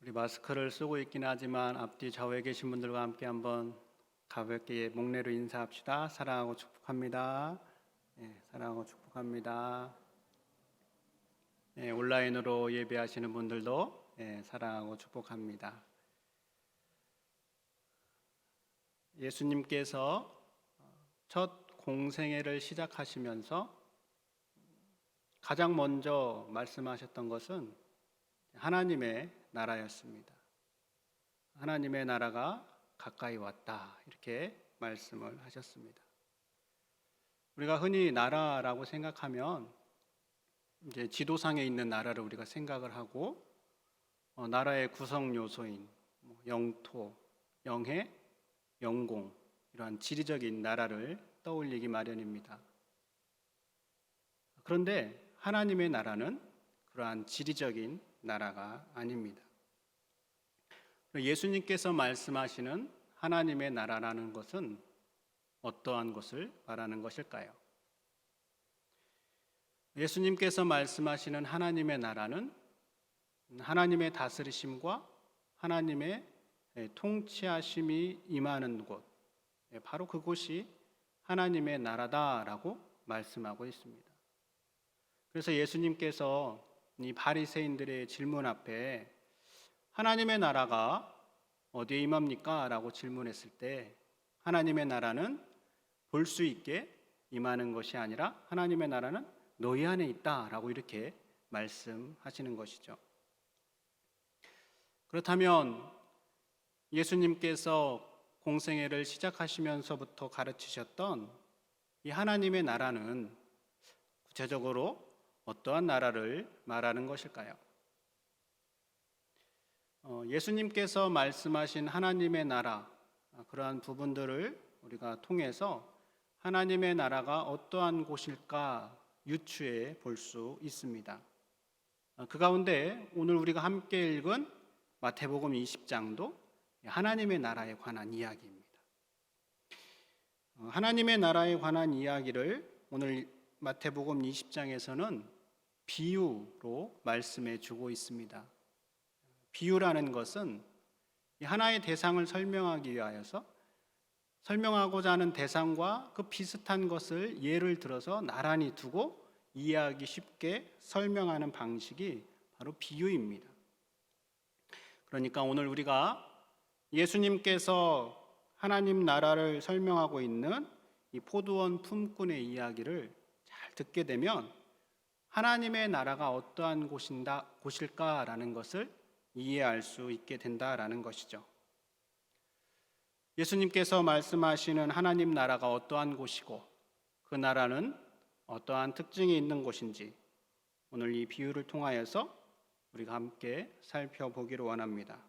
우리 마스크를 쓰고 있긴 하지만 앞뒤 좌우에 계신 분들과 함께 한번 가볍게 목례로 인사합시다. 사랑하고 축복합니다. 사랑하고 축복합니다. 온라인으로 예배하시는 분들도 사랑하고 축복합니다. 예수님께서 첫 공생애를 시작하시면서 가장 먼저 말씀하셨던 것은 하나님의 나라였습니다. 하나님의 나라가 가까이 왔다, 이렇게 말씀을 하셨습니다. 우리가 흔히 나라라고 생각하면 이제 지도상에 있는 나라를 우리가 생각을 하고 나라의 구성 요소인 영토, 영해, 영공, 이러한 지리적인 나라를 떠올리기 마련입니다. 그런데 하나님의 나라는 그러한 지리적인 나라가 아닙니다. 예수님께서 말씀하시는 하나님의 나라라는 것은 어떠한 것을 말하는 것일까요? 예수님께서 말씀하시는 하나님의 나라는 하나님의 다스리심과 하나님의 통치하심이 임하는 곳, 바로 그곳이 하나님의 나라다라고 말씀하고 있습니다. 그래서 예수님께서 이 바리새인들의 질문 앞에 하나님의 나라가 어디에 임합니까? 라고 질문했을 때 하나님의 나라는 볼 수 있게 임하는 것이 아니라 하나님의 나라는 너희 안에 있다라고 이렇게 말씀하시는 것이죠. 그렇다면 예수님께서 공생애를 시작하시면서부터 가르치셨던 이 하나님의 나라는 구체적으로 어떠한 나라를 말하는 것일까요? 예수님께서 말씀하신 하나님의 나라, 그러한 부분들을 우리가 통해서 하나님의 나라가 어떠한 곳일까 유추해 볼 수 있습니다. 그 가운데 오늘 우리가 함께 읽은 마태복음 20장도 하나님의 나라에 관한 이야기입니다. 하나님의 나라에 관한 이야기를 오늘 마태복음 20장에서는 비유로 말씀해 주고 있습니다. 비유라는 것은 하나의 대상을 설명하기 위하여서 설명하고자 하는 대상과 그 비슷한 것을 예를 들어서 나란히 두고 이해하기 쉽게 설명하는 방식이 바로 비유입니다. 그러니까 오늘 우리가 예수님께서 하나님 나라를 설명하고 있는 이 포도원 품꾼의 이야기를 잘 듣게 되면 하나님의 나라가 어떠한 곳일까라는 것을 이해할 수 있게 된다라는 것이죠. 예수님께서 말씀하시는 하나님 나라가 어떠한 곳이고 그 나라는 어떠한 특징이 있는 곳인지 오늘 이 비유를 통하여서 우리가 함께 살펴보기를 원합니다.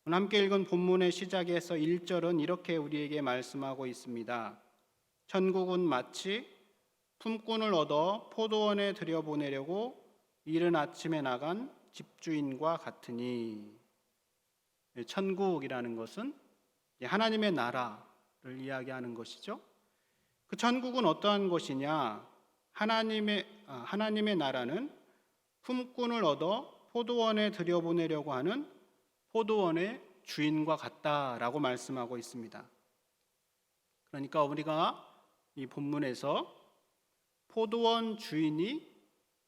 오늘 함께 읽은 본문의 시작에서 1절은 이렇게 우리에게 말씀하고 있습니다. 천국은 마치 품꾼을 얻어 포도원에 들여보내려고 이른 아침에 나간 집주인과 같으니, 천국이라는 것은 하나님의 나라를 이야기하는 것이죠. 그 천국은 어떠한 것이냐? 하나님의 나라는 품꾼을 얻어 포도원에 들여보내려고 하는 포도원의 주인과 같다라고 말씀하고 있습니다. 그러니까 우리가 이 본문에서 포도원 주인이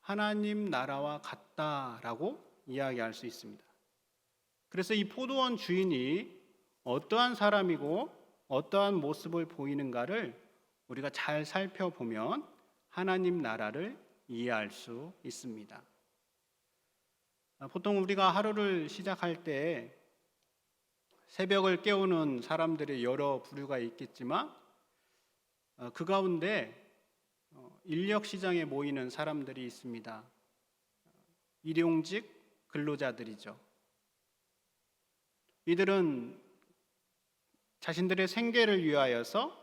하나님 나라와 같다라고 이야기할 수 있습니다. 그래서 이 포도원 주인이 어떠한 사람이고 어떠한 모습을 보이는가를 우리가 잘 살펴보면 하나님 나라를 이해할 수 있습니다. 보통 우리가 하루를 시작할 때 새벽을 깨우는 사람들의 여러 부류가 있겠지만 그 가운데 인력시장에 모이는 사람들이 있습니다. 일용직 근로자들이죠. 이들은 자신들의 생계를 위하여서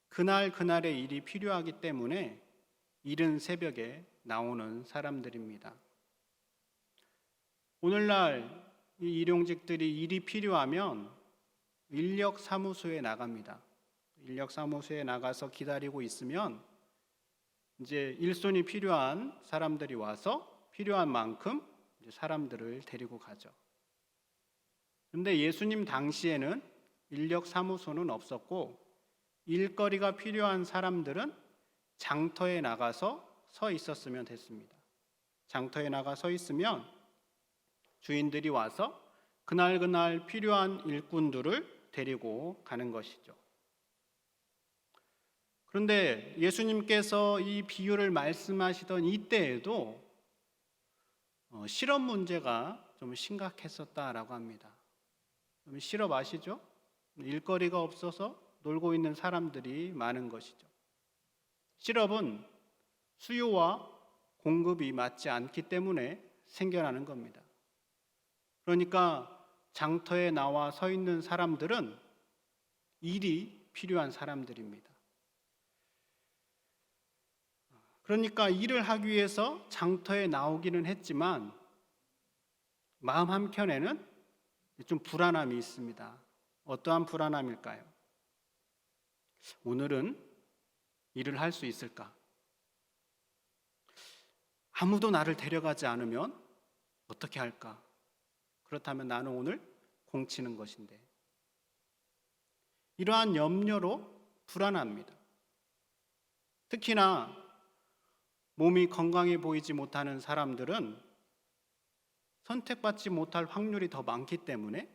그날의 일이 필요하기 때문에 이른 새벽에 나오는 사람들입니다. 오늘날 이 일용직들이 일이 필요하면 인력사무소에 나갑니다. 인력사무소에 나가서 기다리고 있으면 이제 일손이 필요한 사람들이 와서 필요한 만큼 이제 사람들을 데리고 가죠. 그런데 예수님 당시에는 인력 사무소는 없었고 일거리가 필요한 사람들은 장터에 나가서 서 있었으면 됐습니다. 장터에 나가 서 있으면 주인들이 와서 그날 필요한 일꾼들을 데리고 가는 것이죠. 그런데 예수님께서 이 비유를 말씀하시던 이때에도 실업 문제가 좀 심각했었다라고 합니다. 실업 아시죠? 일거리가 없어서 놀고 있는 사람들이 많은 것이죠. 실업은 수요와 공급이 맞지 않기 때문에 생겨나는 겁니다. 그러니까 장터에 나와 서 있는 사람들은 일이 필요한 사람들입니다. 그러니까 일을 하기 위해서 장터에 나오기는 했지만 마음 한켠에는 좀 불안함이 있습니다. 어떠한 불안함일까요? 오늘은 일을 할 수 있을까? 아무도 나를 데려가지 않으면 어떻게 할까? 그렇다면 나는 오늘 공치는 것인데. 이러한 염려로 불안합니다. 특히나 몸이 건강해 보이지 못하는 사람들은 선택받지 못할 확률이 더 많기 때문에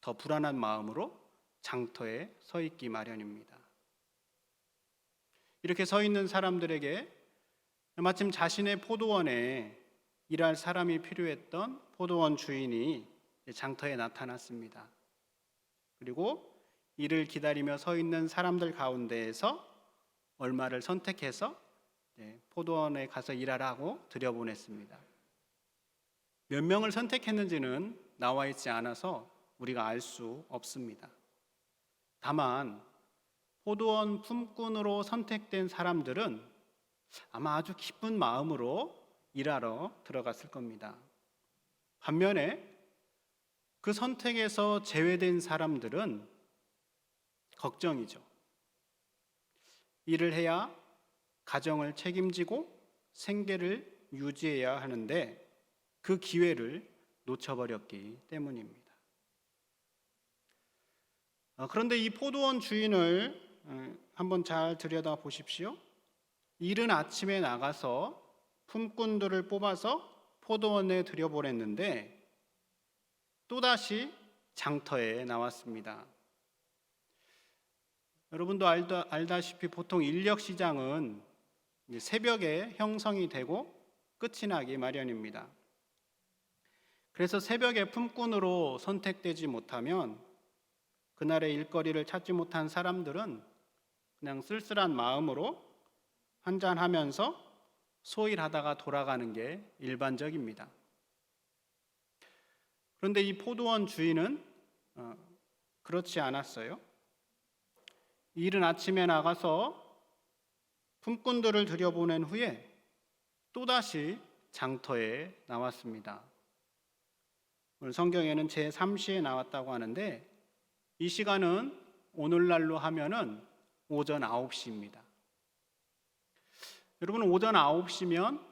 더 불안한 마음으로 장터에 서 있기 마련입니다. 이렇게 서 있는 사람들에게 마침 자신의 포도원에 일할 사람이 필요했던 포도원 주인이 장터에 나타났습니다. 그리고 이를 기다리며 서 있는 사람들 가운데에서 얼마를 선택해서 포도원에 가서 일하라고 들여보냈습니다. 몇 명을 선택했는지는 나와 있지 않아서 우리가 알 수 없습니다. 다만 포도원 품꾼으로 선택된 사람들은 아마 아주 기쁜 마음으로 일하러 들어갔을 겁니다. 반면에 그 선택에서 제외된 사람들은 걱정이죠. 일을 해야 가정을 책임지고 생계를 유지해야 하는데 그 기회를 놓쳐버렸기 때문입니다. 그런데 이 포도원 주인을 한번 잘 들여다 보십시오. 이른 아침에 나가서 품꾼들을 뽑아서 포도원에 들여보냈는데 또다시 장터에 나왔습니다. 여러분도 알다시피 보통 인력시장은 새벽에 형성이 되고 끝이 나기 마련입니다. 그래서 새벽에 품꾼으로 선택되지 못하면 그날의 일거리를 찾지 못한 사람들은 그냥 쓸쓸한 마음으로 한잔하면서 소일하다가 돌아가는 게 일반적입니다. 그런데 이 포도원 주인은 그렇지 않았어요. 이른 아침에 나가서 품꾼들을 들여보낸 후에 또다시 장터에 나왔습니다. 오늘 성경에는 제3시에 나왔다고 하는데 이 시간은 오늘날로 하면은 오전 9시입니다. 여러분, 오전 9시면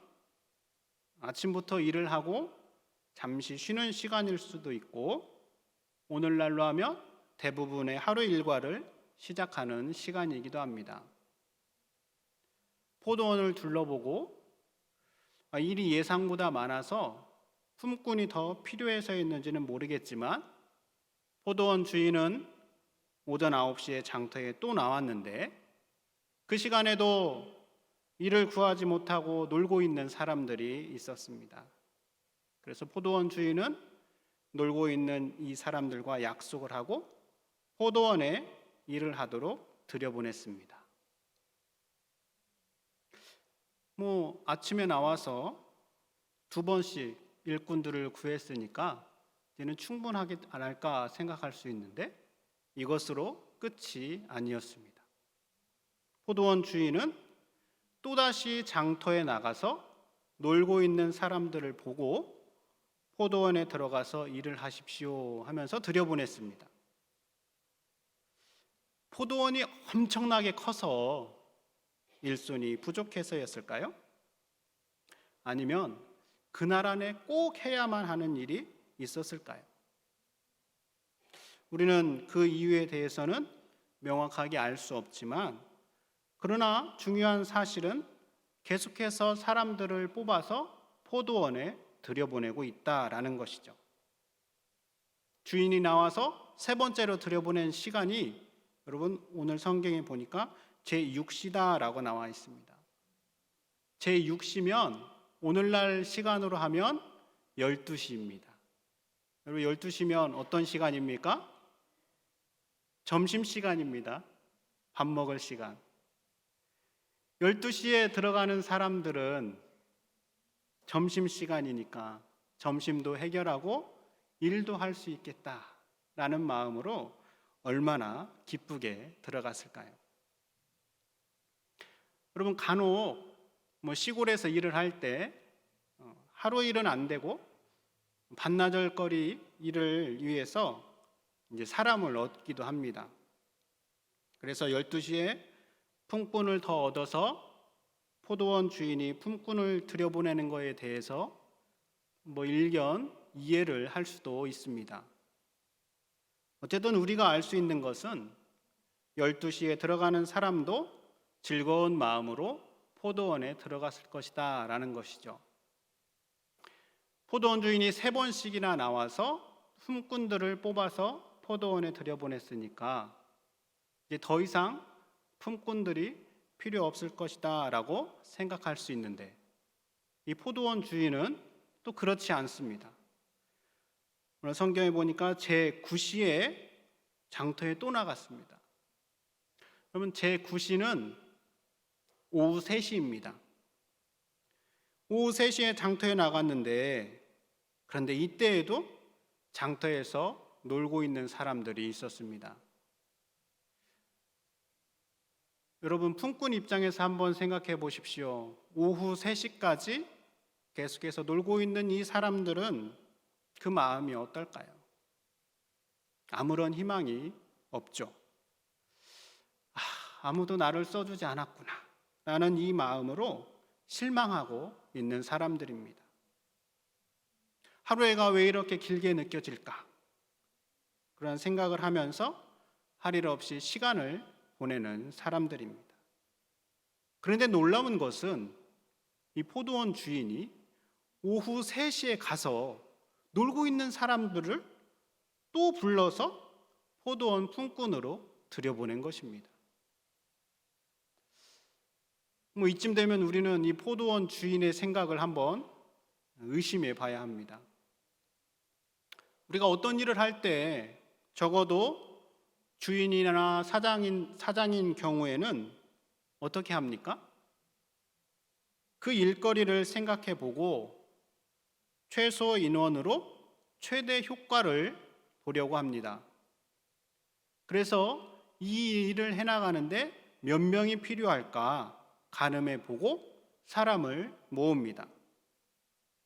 아침부터 일을 하고 잠시 쉬는 시간일 수도 있고 오늘날로 하면 대부분의 하루 일과를 시작하는 시간이기도 합니다. 포도원을 둘러보고 일이 예상보다 많아서 품꾼이 더 필요해서였는지는 모르겠지만 포도원 주인은 오전 9시에 장터에 또 나왔는데 그 시간에도 일을 구하지 못하고 놀고 있는 사람들이 있었습니다. 그래서 포도원 주인은 놀고 있는 이 사람들과 약속을 하고 포도원에 일을 하도록 들여보냈습니다. 아침에 나와서 2번씩 일꾼들을 구했으니까 이제는 충분하지 않을까 생각할 수 있는데 이것으로 끝이 아니었습니다. 포도원 주인은 또다시 장터에 나가서 놀고 있는 사람들을 보고 포도원에 들어가서 일을 하십시오 하면서 들여보냈습니다. 포도원이 엄청나게 커서 일손이 부족해서였을까요? 아니면 그날 안에 꼭 해야만 하는 일이 있었을까요? 우리는 그 이유에 대해서는 명확하게 알 수 없지만, 그러나 중요한 사실은 계속해서 사람들을 뽑아서 포도원에 들여보내고 있다라는 것이죠. 주인이 나와서 세 번째로 들여보낸 시간이 여러분 오늘 성경에 보니까 제6시다라고 나와 있습니다. 제6시면 오늘날 시간으로 하면 12시입니다. 여러분 12시면 어떤 시간입니까? 점심시간입니다. 밥 먹을 시간. 12시에 들어가는 사람들은 점심시간이니까 점심도 해결하고 일도 할 수 있겠다라는 마음으로 얼마나 기쁘게 들어갔을까요? 여러분 간혹 시골에서 일을 할 때 하루 일은 안 되고 반나절 거리 일을 위해서 이제 사람을 얻기도 합니다. 그래서 12시에 품꾼을 더 얻어서 포도원 주인이 품꾼을 들여보내는 것에 대해서 일견 이해를 할 수도 있습니다. 어쨌든 우리가 알 수 있는 것은 12시에 들어가는 사람도 즐거운 마음으로 포도원에 들어갔을 것이다 라는 것이죠. 포도원 주인이 3번씩이나 나와서 품꾼들을 뽑아서 포도원에 들여보냈으니까 이제 더 이상 품꾼들이 필요 없을 것이다 라고 생각할 수 있는데, 이 포도원 주인은 또 그렇지 않습니다. 오늘 성경에 보니까 제9시에 장터에 또 나갔습니다. 그러면 제9시는 오후 3시입니다. 오후 3시에 장터에 나갔는데, 그런데 이때에도 장터에서 놀고 있는 사람들이 있었습니다. 여러분 품꾼 입장에서 한번 생각해 보십시오. 오후 3시까지 계속해서 놀고 있는 이 사람들은 그 마음이 어떨까요? 아무런 희망이 없죠. 아무도 나를 써주지 않았구나 라는 이 마음으로 실망하고 있는 사람들입니다. 하루해가 왜 이렇게 길게 느껴질까? 그런 생각을 하면서 할 일 없이 시간을 보내는 사람들입니다. 그런데 놀라운 것은 이 포도원 주인이 오후 3시에 가서 놀고 있는 사람들을 또 불러서 포도원 품꾼으로 들여보낸 것입니다. 이쯤 되면 우리는 이 포도원 주인의 생각을 한번 의심해 봐야 합니다. 우리가 어떤 일을 할 때 적어도 주인이나 사장인 경우에는 어떻게 합니까? 그 일거리를 생각해 보고 최소 인원으로 최대 효과를 보려고 합니다. 그래서 이 일을 해나가는데 몇 명이 필요할까 가늠해 보고 사람을 모읍니다.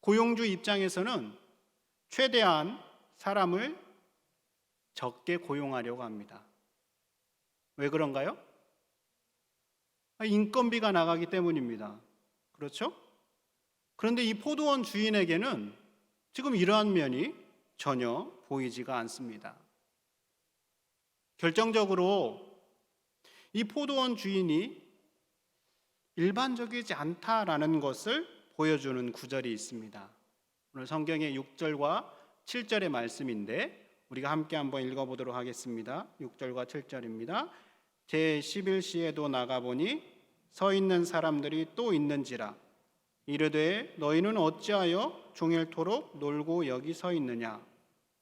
고용주 입장에서는 최대한 사람을 적게 고용하려고 합니다. 왜 그런가요? 인건비가 나가기 때문입니다. 그렇죠? 그런데 이 포도원 주인에게는 지금 이러한 면이 전혀 보이지가 않습니다. 결정적으로 이 포도원 주인이 일반적이지 않다라는 것을 보여주는 구절이 있습니다. 오늘 성경의 6절과 7절의 말씀인데 우리가 함께 한번 읽어보도록 하겠습니다. 6절과 7절입니다. 제11시에도 나가보니 서 있는 사람들이 또 있는지라. 이르되 너희는 어찌하여 종일토록 놀고 여기 서 있느냐.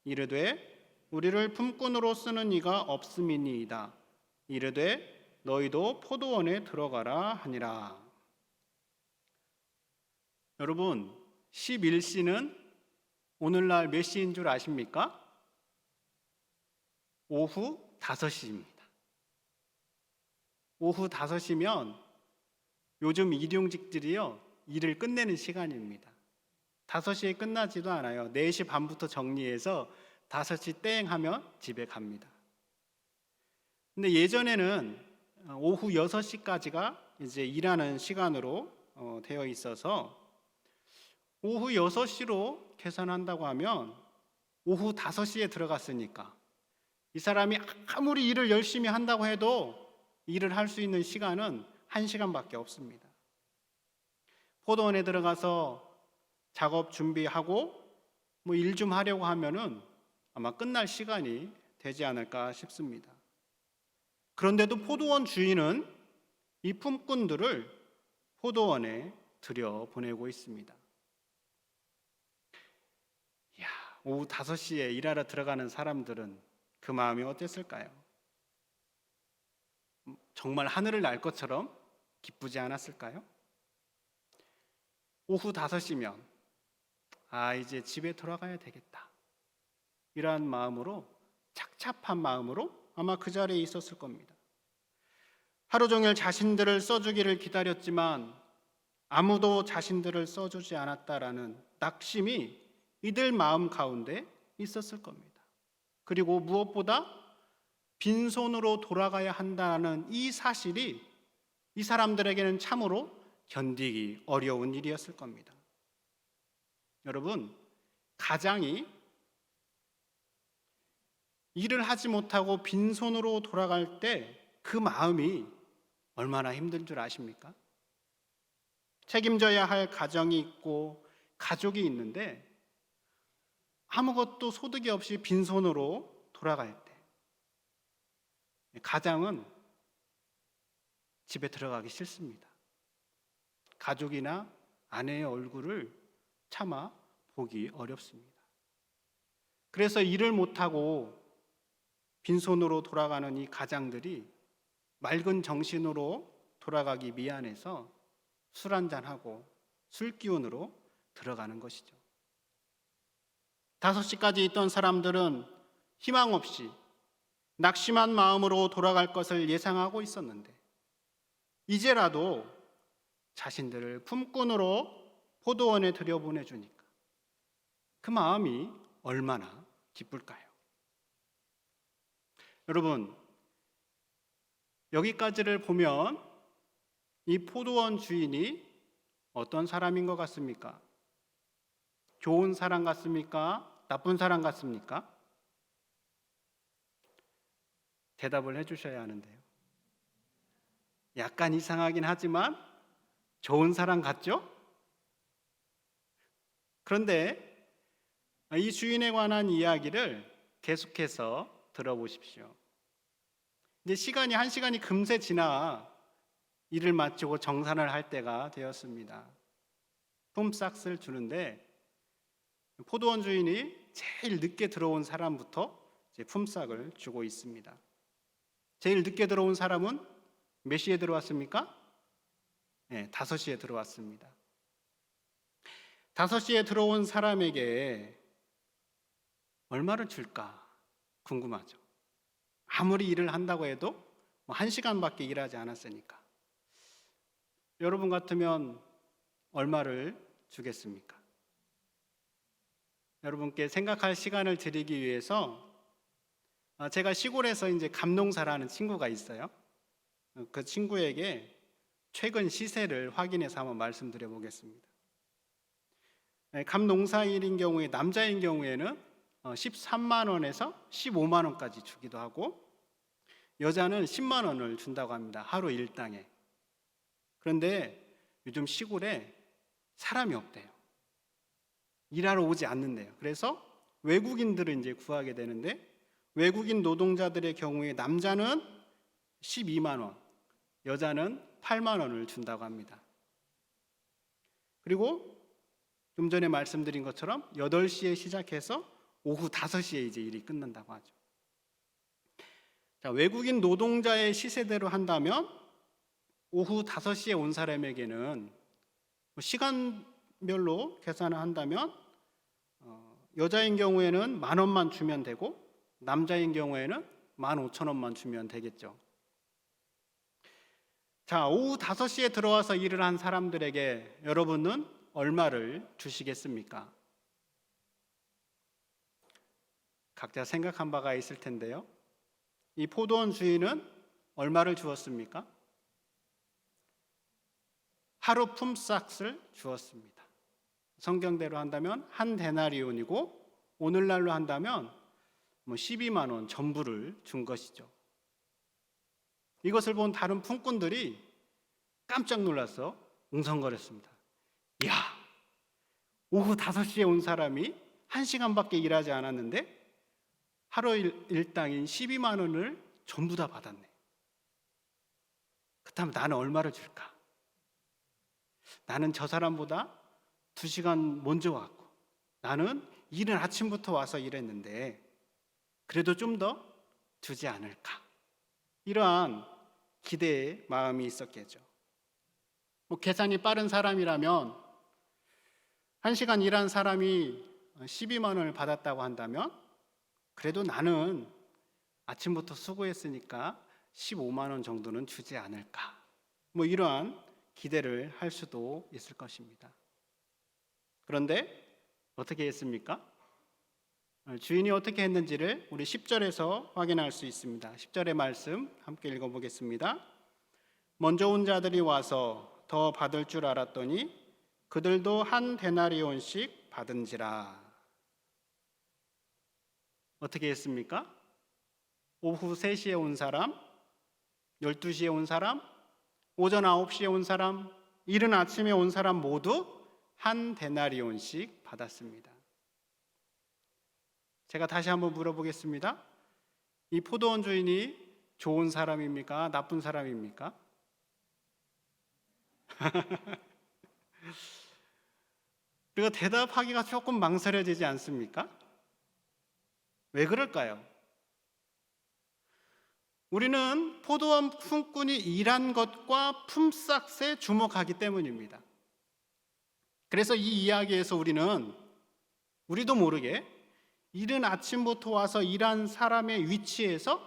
이르되 우리를 품꾼으로 쓰는 이가 없음이니이다. 이르되 너희도 포도원에 들어가라 하니라. 여러분 11시는 오늘날 몇 시인 줄 아십니까? 오후 5시입니다. 오후 5시면 요즘 일용직들이요 일을 끝내는 시간입니다. 5시에 끝나지도 않아요. 4시 반부터 정리해서 5시 땡 하면 집에 갑니다. 근데 예전에는 오후 6시까지가 이제 일하는 시간으로 되어 있어서 오후 6시로 계산한다고 하면 오후 5시에 들어갔으니까 이 사람이 아무리 일을 열심히 한다고 해도 일을 할 수 있는 시간은 1시간밖에 없습니다. 포도원에 들어가서 작업 준비하고 뭐 일 좀 하려고 하면은 아마 끝날 시간이 되지 않을까 싶습니다. 그런데도 포도원 주인은 이 품꾼들을 포도원에 들여보내고 있습니다. 이야, 오후 5시에 일하러 들어가는 사람들은 그 마음이 어땠을까요? 정말 하늘을 날 것처럼 기쁘지 않았을까요? 오후 5시면 이제 집에 돌아가야 되겠다, 이러한 마음으로, 착잡한 마음으로 아마 그 자리에 있었을 겁니다. 하루 종일 자신들을 써주기를 기다렸지만 아무도 자신들을 써주지 않았다라는 낙심이 이들 마음 가운데 있었을 겁니다. 그리고 무엇보다 빈손으로 돌아가야 한다는 이 사실이 이 사람들에게는 참으로 견디기 어려운 일이었을 겁니다. 여러분, 가장이 일을 하지 못하고 빈손으로 돌아갈 때 그 마음이 얼마나 힘든 줄 아십니까? 책임져야 할 가정이 있고 가족이 있는데 아무것도 소득이 없이 빈손으로 돌아갈 때 가장은 집에 들어가기 싫습니다. 가족이나 아내의 얼굴을 차마 보기 어렵습니다. 그래서 일을 못하고 빈손으로 돌아가는 이 가장들이 맑은 정신으로 돌아가기 미안해서 술 한잔하고 술 기운으로 들어가는 것이죠. 5시까지 있던 사람들은 희망 없이 낙심한 마음으로 돌아갈 것을 예상하고 있었는데 이제라도 자신들을 품꾼으로 포도원에 들여보내주니까 그 마음이 얼마나 기쁠까요? 여러분, 여기까지를 보면 이 포도원 주인이 어떤 사람인 것 같습니까? 좋은 사람 같습니까? 나쁜 사람 같습니까? 대답을 해주셔야 하는데요. 약간 이상하긴 하지만 좋은 사람 같죠? 그런데 이 주인에 관한 이야기를 계속해서 들어보십시오. 이제 시간이 1시간이 금세 지나 일을 마치고 정산을 할 때가 되었습니다. 품삯을 주는데 포도원 주인이 제일 늦게 들어온 사람부터 이제 품삯을 주고 있습니다. 제일 늦게 들어온 사람은 몇 시에 들어왔습니까? 5시에 들어왔습니다. 5시에 들어온 사람에게 얼마를 줄까 궁금하죠. 아무리 일을 한다고 해도 1시간밖에 일하지 않았으니까. 여러분 같으면 얼마를 주겠습니까? 여러분께 생각할 시간을 드리기 위해서 제가 시골에서 이제 감농사라는 친구가 있어요. 그 친구에게 최근 시세를 확인해서 한번 말씀드려 보겠습니다. 감농사일인 경우에, 남자인 경우에는 13만 원에서 15만 원까지 주기도 하고 여자는 10만 원을 준다고 합니다. 하루 일당에. 그런데 요즘 시골에 사람이 없대요. 일하러 오지 않는데요. 그래서 외국인들을 이제 구하게 되는데 외국인 노동자들의 경우에 남자는 12만 원, 여자는 8만 원을 준다고 합니다. 그리고 좀 전에 말씀드린 것처럼 8시에 시작해서 오후 5시에 이제 일이 끝난다고 하죠. 자, 외국인 노동자의 시세대로 한다면 오후 5시에 온 사람에게는 시간별로 계산을 한다면 여자인 경우에는 10,000원만 주면 되고 남자인 경우에는 15,000원만 주면 되겠죠. 자, 오후 5시에 들어와서 일을 한 사람들에게 여러분은 얼마를 주시겠습니까? 각자 생각한 바가 있을 텐데요. 이 포도원 주인은 얼마를 주었습니까? 하루 품삯을 주었습니다. 성경대로 한다면 한 데나리온이고 오늘날로 한다면 12만 원 전부를 준 것이죠. 이것을 본 다른 품꾼들이 깜짝 놀라서 웅성거렸습니다. 야, 오후 5시에 온 사람이 1시간밖에 일하지 않았는데 하루 일당인 12만 원을 전부 다 받았네. 그렇다면 나는 얼마를 줄까? 나는 저 사람보다 2시간 먼저 왔고 나는 이른 아침부터 와서 일했는데 그래도 좀 더 주지 않을까? 이러한 기대의 마음이 있었겠죠. 계산이 빠른 사람이라면 1시간 일한 사람이 12만 원을 받았다고 한다면 그래도 나는 아침부터 수고했으니까 15만 원 정도는 주지 않을까? 이러한 기대를 할 수도 있을 것입니다. 그런데 어떻게 했습니까? 주인이 어떻게 했는지를 우리 10절에서 확인할 수 있습니다. 10절의 말씀 함께 읽어보겠습니다. 먼저 온 자들이 와서 더 받을 줄 알았더니 그들도 한 데나리온씩 받은지라. 어떻게 했습니까? 오후 3시에 온 사람, 12시에 온 사람, 오전 9시에 온 사람, 이른 아침에 온 사람 모두 한 데나리온씩 받았습니다. 제가 다시 한번 물어보겠습니다. 이 포도원 주인이 좋은 사람입니까? 나쁜 사람입니까? 그리고 대답하기가 조금 망설여지지 않습니까? 왜 그럴까요? 우리는 포도원 품꾼이 일한 것과 품삯에 주목하기 때문입니다. 그래서 이 이야기에서 우리도 모르게 이른 아침부터 와서 일한 사람의 위치에서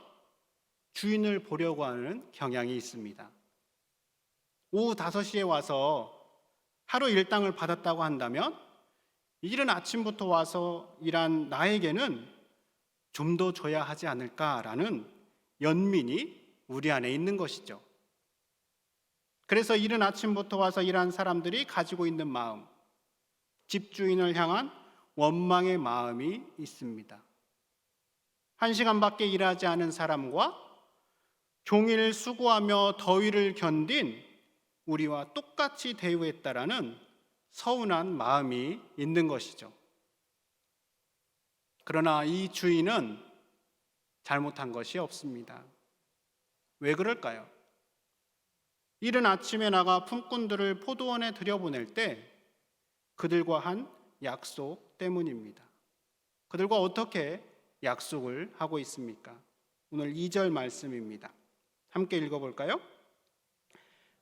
주인을 보려고 하는 경향이 있습니다. 오후 5시에 와서 하루 일당을 받았다고 한다면 이른 아침부터 와서 일한 나에게는 좀 더 줘야 하지 않을까라는 연민이 우리 안에 있는 것이죠. 그래서 이른 아침부터 와서 일한 사람들이 가지고 있는 마음, 집주인을 향한 원망의 마음이 있습니다. 1시간밖에 일하지 않은 사람과 종일 수고하며 더위를 견딘 우리와 똑같이 대우했다라는 서운한 마음이 있는 것이죠. 그러나 이 주인은 잘못한 것이 없습니다. 왜 그럴까요? 이른 아침에 나가 품꾼들을 포도원에 들여보낼 때 그들과 한 약속 때문입니다. 그들과 어떻게 약속을 하고 있습니까? 오늘 2절 말씀입니다. 함께 읽어볼까요?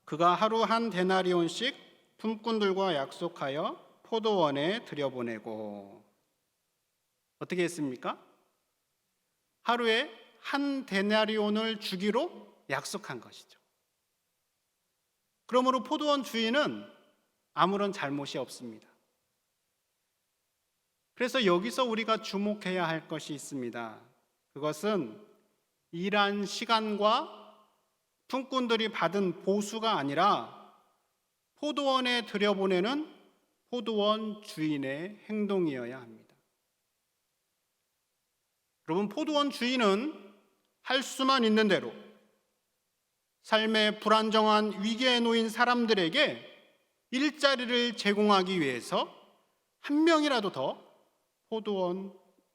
그가 하루 한 데나리온씩 품꾼들과 약속하여 포도원에 들여보내고. 어떻게 했습니까? 하루에 한 데나리온을 주기로 약속한 것이죠. 그러므로 포도원 주인은 아무런 잘못이 없습니다. 그래서 여기서 우리가 주목해야 할 것이 있습니다. 그것은 일한 시간과 품꾼들이 받은 보수가 아니라 포도원에 들여보내는 포도원 주인의 행동이어야 합니다. 여러분, 포도원 주인은 할 수만 있는 대로 삶의 불안정한 위기에 놓인 사람들에게 일자리를 제공하기 위해서 한 명이라도 더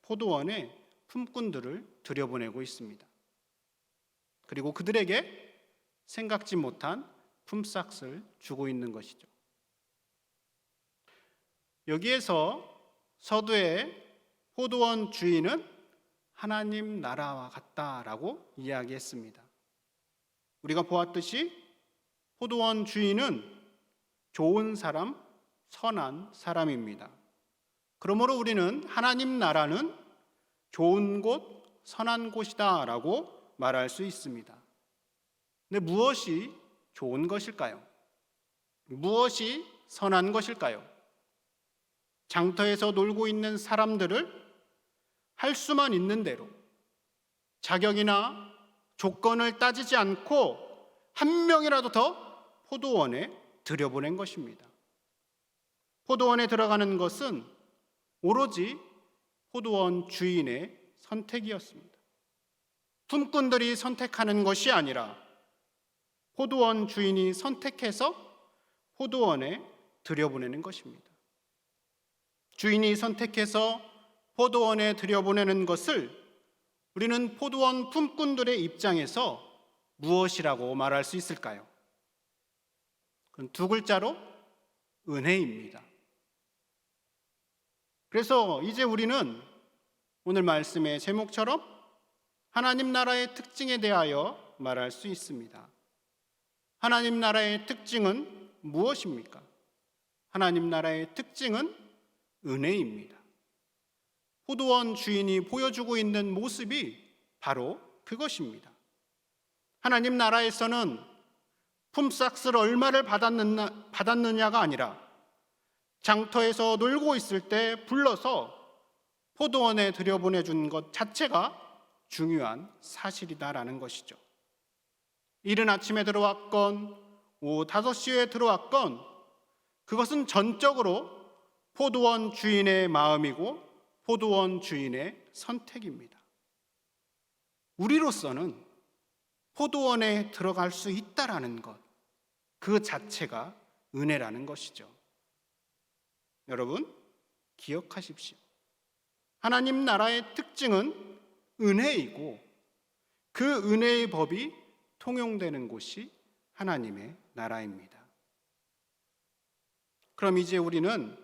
포도원에 품꾼들을 들여보내고 있습니다. 그리고 그들에게 생각지 못한 품삯을 주고 있는 것이죠. 여기에서 서두에 포도원 주인은 하나님 나라와 같다라고 이야기했습니다. 우리가 보았듯이 포도원 주인은 좋은 사람, 선한 사람입니다. 그러므로 우리는 하나님 나라는 좋은 곳, 선한 곳이다 라고 말할 수 있습니다. 근데 무엇이 좋은 것일까요? 무엇이 선한 것일까요? 장터에서 놀고 있는 사람들을 할 수만 있는 대로 자격이나 조건을 따지지 않고 한 명이라도 더 포도원에 들여보낸 것입니다. 포도원에 들어가는 것은 오로지 포도원 주인의 선택이었습니다. 품꾼들이 선택하는 것이 아니라 포도원 주인이 선택해서 포도원에 들여보내는 것입니다. 주인이 선택해서 포도원에 들여보내는 것을 우리는 포도원 품꾼들의 입장에서 무엇이라고 말할 수 있을까요? 그건 두 글자로 은혜입니다. 그래서 이제 우리는 오늘 말씀의 제목처럼 하나님 나라의 특징에 대하여 말할 수 있습니다. 하나님 나라의 특징은 무엇입니까? 하나님 나라의 특징은 은혜입니다. 포도원 주인이 보여주고 있는 모습이 바로 그것입니다. 하나님 나라에서는 품삯을 얼마를 받았느냐가 아니라 장터에서 놀고 있을 때 불러서 포도원에 들여보내준 것 자체가 중요한 사실이다라는 것이죠. 이른 아침에 들어왔건 오후 5시에 들어왔건 그것은 전적으로 포도원 주인의 마음이고 포도원 주인의 선택입니다. 우리로서는 포도원에 들어갈 수 있다라는 것, 그 자체가 은혜라는 것이죠. 여러분, 기억하십시오. 하나님 나라의 특징은 은혜이고 그 은혜의 법이 통용되는 곳이 하나님의 나라입니다. 그럼 이제 우리는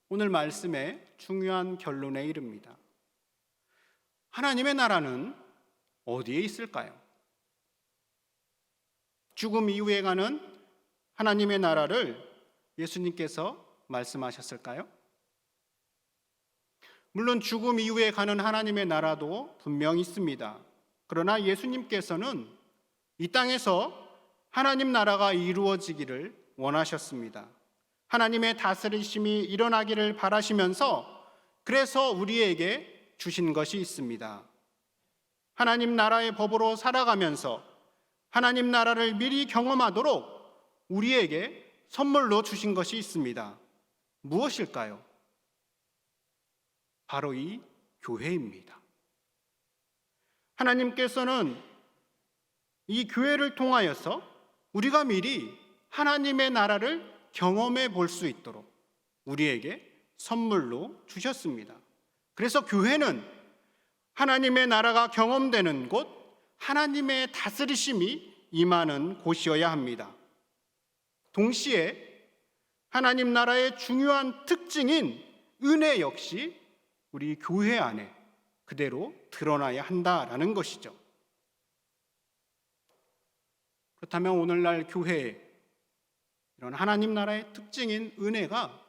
오늘 말씀의 중요한 결론에 이릅니다. 하나님의 나라는 어디에 있을까요? 죽음 이후에 가는 하나님의 나라를 예수님께서 말씀하셨을까요? 물론 죽음 이후에 가는 하나님의 나라도 분명히 있습니다. 그러나 예수님께서는 이 땅에서 하나님 나라가 이루어지기를 원하셨습니다. 하나님의 다스리심이 일어나기를 바라시면서 그래서 우리에게 주신 것이 있습니다. 하나님 나라의 법으로 살아가면서 하나님 나라를 미리 경험하도록 우리에게 선물로 주신 것이 있습니다. 무엇일까요? 바로 이 교회입니다. 하나님께서는 이 교회를 통하여서 우리가 미리 하나님의 나라를 경험해 볼 수 있도록 우리에게 선물로 주셨습니다. 그래서 교회는 하나님의 나라가 경험되는 곳, 하나님의 다스리심이 임하는 곳이어야 합니다. 동시에 하나님 나라의 중요한 특징인 은혜 역시 우리 교회 안에 그대로 드러나야 한다라는 것이죠. 그렇다면 오늘날 교회에 이런 하나님 나라의 특징인 은혜가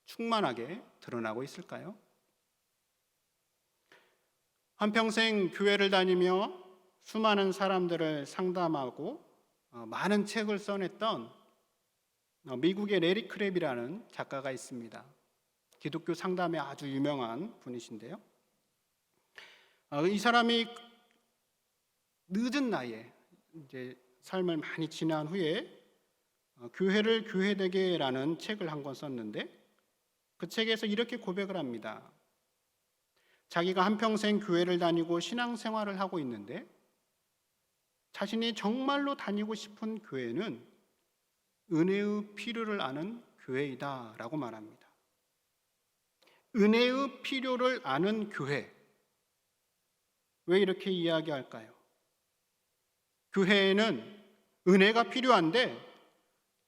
충만하게 드러나고 있을까요? 한평생 교회를 다니며 수많은 사람들을 상담하고 많은 책을 써냈던 미국의 레리 크랩이라는 작가가 있습니다. 기독교 상담에 아주 유명한 분이신데요. 이 사람이 늦은 나이에 이제 삶을 많이 지난 후에 교회를 교회되게라는 책을 한 권 썼는데 그 책에서 이렇게 고백을 합니다. 자기가 한평생 교회를 다니고 신앙생활을 하고 있는데 자신이 정말로 다니고 싶은 교회는 은혜의 필요를 아는 교회이다라고 말합니다. 은혜의 필요를 아는 교회. 왜 이렇게 이야기할까요? 교회에는 은혜가 필요한데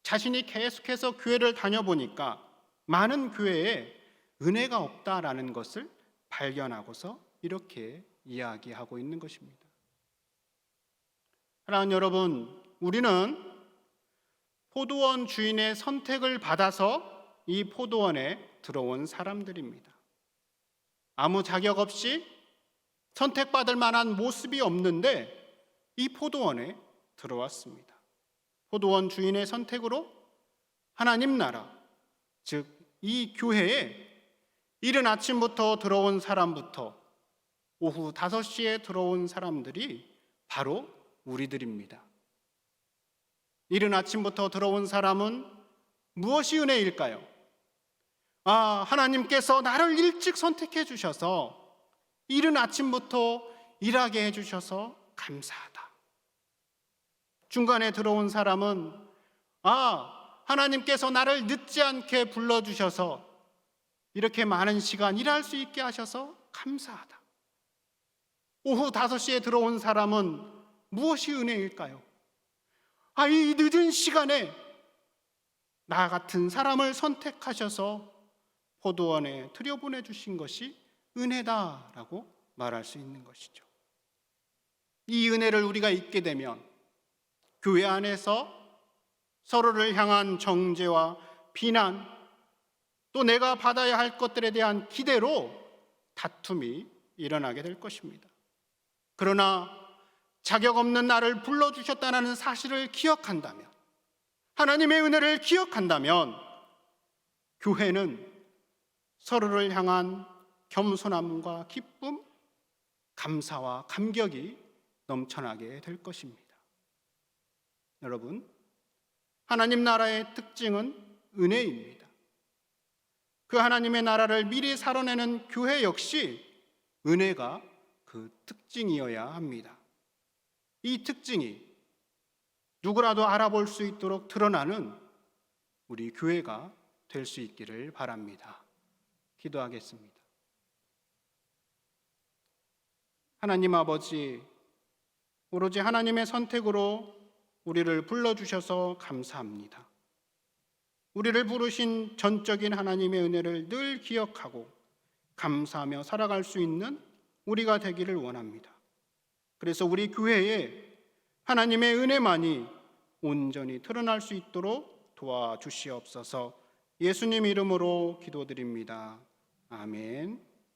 자신이 계속해서 교회를 다녀보니까 많은 교회에 은혜가 없다라는 것을 발견하고서 이렇게 이야기하고 있는 것입니다. 사랑하는 여러분, 우리는 포도원 주인의 선택을 받아서 이 포도원에 들어온 사람들입니다. 아무 자격 없이 선택받을 만한 모습이 없는데 이 포도원에 들어왔습니다. 포도원 주인의 선택으로 하나님 나라, 즉 이 교회에 이른 아침부터 들어온 사람부터 오후 5시에 들어온 사람들이 바로 우리들입니다. 이른 아침부터 들어온 사람은 무엇이 은혜일까요? 하나님께서 나를 일찍 선택해 주셔서 이른 아침부터 일하게 해주셔서 감사하다. 중간에 들어온 사람은 하나님께서 나를 늦지 않게 불러주셔서 이렇게 많은 시간 일할 수 있게 하셔서 감사하다. 오후 5시에 들어온 사람은 무엇이 은혜일까요? 이 늦은 시간에 나 같은 사람을 선택하셔서 포도원에 들여보내 주신 것이 은혜다라고 말할 수 있는 것이죠. 이 은혜를 우리가 잊게 되면 교회 안에서 서로를 향한 정죄와 비난, 또 내가 받아야 할 것들에 대한 기대로 다툼이 일어나게 될 것입니다. 그러나 자격 없는 나를 불러주셨다는 사실을 기억한다면, 하나님의 은혜를 기억한다면 교회는 서로를 향한 겸손함과 기쁨, 감사와 감격이 넘쳐나게 될 것입니다. 여러분, 하나님 나라의 특징은 은혜입니다. 그 하나님의 나라를 미리 살아내는 교회 역시 은혜가 그 특징이어야 합니다. 이 특징이 누구라도 알아볼 수 있도록 드러나는 우리 교회가 될 수 있기를 바랍니다. 기도하겠습니다. 하나님 아버지, 오로지 하나님의 선택으로 우리를 불러주셔서 감사합니다. 우리를 부르신 전적인 하나님의 은혜를 늘 기억하고 감사하며 살아갈 수 있는 우리가 되기를 원합니다. 그래서 우리 교회에 하나님의 은혜만이 온전히 드러날 수 있도록 도와주시옵소서. 예수님 이름으로 기도드립니다. 아멘.